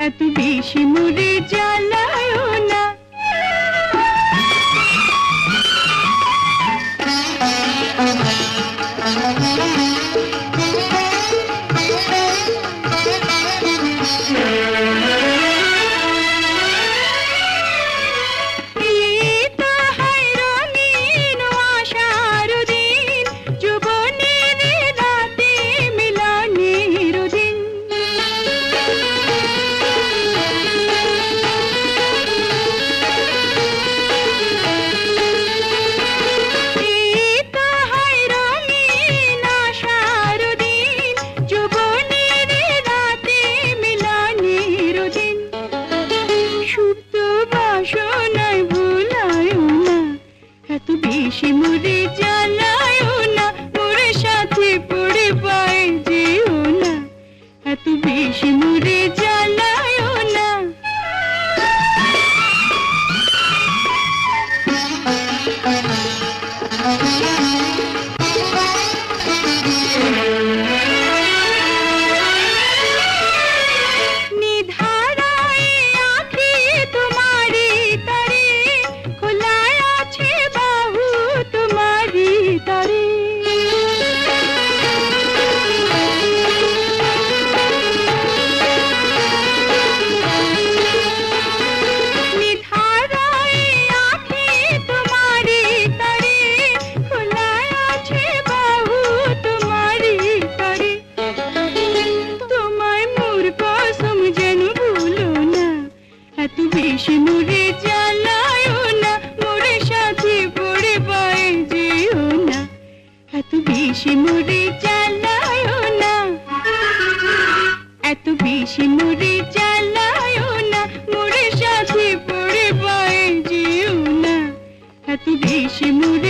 এত বেশি মুড়ে জ্বালায় না। এত বেশি মুড়ে জ্বালায় না, মোরে সাথে পড়ে পায় যেও না। এত বেশি মুড়ে জ্বালায় না। এত বেশি মুড়ে জ্বালায় না, মোরে সাথে পড়ে পায় যেও না। এত বেশি মুড়ে জ্বালায় না, এত বেশি মুড়ে জ্বালায় না, মোরে সাথে পড়ে পায় যেও না। এত বেশি মুড়ে